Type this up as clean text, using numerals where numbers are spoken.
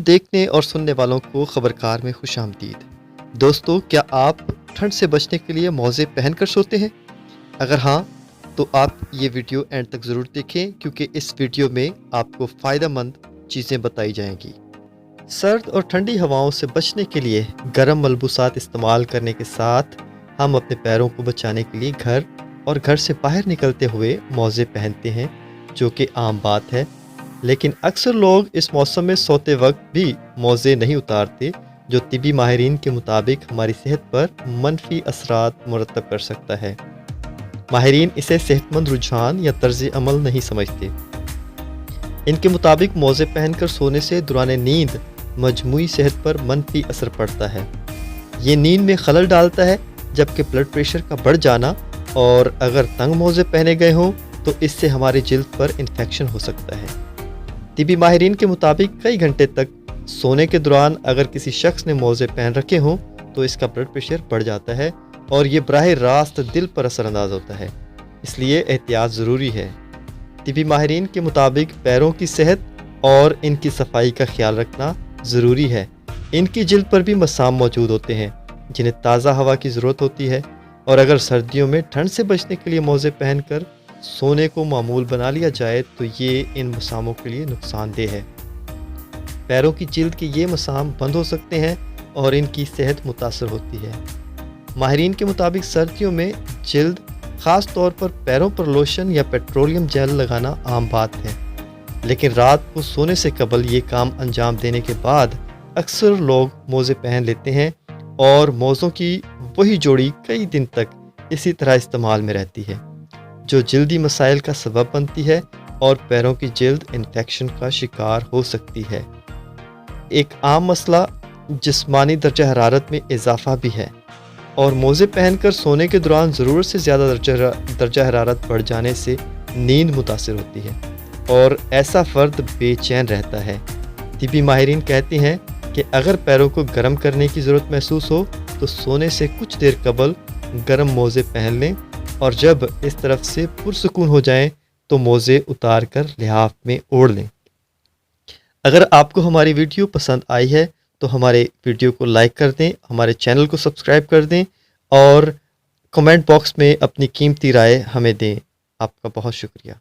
تمام देखने और सुनने वालों को खबरकार में खुश आमदीद। दोस्तों, क्या आप ठंड से बचने के लिए मोज़े पहनकर सोते हैं? अगर हाँ, तो आप ये वीडियो एंड तक ज़रूर देखें क्योंकि इस वीडियो में आपको फ़ायदेमंद चीज़ें बताई जाएंगी। सर्द और ठंडी हवाओं से बचने के लिए गर्म मलबूसात इस्तेमाल करने के साथ हम अपने पैरों को बचाने के लिए घर और घर से बाहर निकलते हुए मोज़े पहनते हैं, जो कि आम बात है। लेकिन अक्सर लोग इस मौसम में सोते वक्त भी मोज़े नहीं उतारते, जो तिबी माहिरीन के मुताबिक हमारी सेहत पर मनफी असरात मुरतब कर सकता है। माहिरीन इसे सेहतमंद रुझान या तर्ज अमल नहीं समझते। इनके मुताबिक मोज़े पहनकर सोने से दौरान नींद मजमूई सेहत पर मनफी असर पड़ता है। ये नींद में खलल डालता है, जबकि ब्लड प्रेशर का बढ़ जाना और अगर तंग मोज़े पहने गए हों तो इससे हमारी जिल्द पर इन्फेक्शन हो सकता है। तिबी माहिरीन के मुताबिक कई घंटे तक सोने के दौरान अगर किसी शख्स ने मोज़े पहन रखे हों तो इसका ब्लड प्रेशर बढ़ जाता है और ये बराह रास्त दिल पर असरअंदाज होता है, इसलिए एहतियात ज़रूरी है। तिबी माहिरीन के मुताबिक पैरों की सेहत और इनकी सफाई का ख्याल रखना ज़रूरी है। इनकी जिल्द पर भी मसाम मौजूद होते हैं जिन्हें ताज़ा हवा की ज़रूरत होती है, और अगर सर्दियों में ठंड से बचने के लिए मोज़े पहनकर सोने को मामूल बना लिया जाए तो ये इन मसामों के लिए नुकसानदेह है। पैरों की जिल्द के ये मसाम बंद हो सकते हैं और इनकी सेहत मुतासर होती है। माहिरीन के मुताबिक सर्दियों में जिल्द, ख़ास तौर पर पैरों पर लोशन या पेट्रोलियम जेल लगाना आम बात है, लेकिन रात को सोने से कबल ये काम अंजाम देने के बाद अक्सर लोग मोज़े पहन लेते हैं और मोज़ों की वही जोड़ी कई दिन तक इसी तरह इस्तेमाल में रहती है, जो जिल्दी मसाइल का सबब बनती है और पैरों की जिल्द इन्फेक्शन का शिकार हो सकती है। एक आम मसला जिस्मानी दर्जा हरारत में इजाफा भी है, और मोज़े पहनकर सोने के दौरान ज़रूरत से ज़्यादा दर्जा हरारत बढ़ जाने से नींद मुतासिर होती है और ऐसा फ़र्द बेचैन रहता है। तिबी माहिरीन कहते हैं कि अगर पैरों को गर्म करने की ज़रूरत महसूस हो तो सोने से कुछ देर कबल गर्म मोज़े पहन लें, और जब इस तरफ से पुरसुकून हो जाएं तो मोज़े उतार कर लिहाफ में ओढ़ लें। अगर आपको हमारी वीडियो पसंद आई है तो हमारे वीडियो को लाइक कर दें, हमारे चैनल को सब्सक्राइब कर दें और कमेंट बॉक्स में अपनी कीमती राय हमें दें। आपका बहुत शुक्रिया।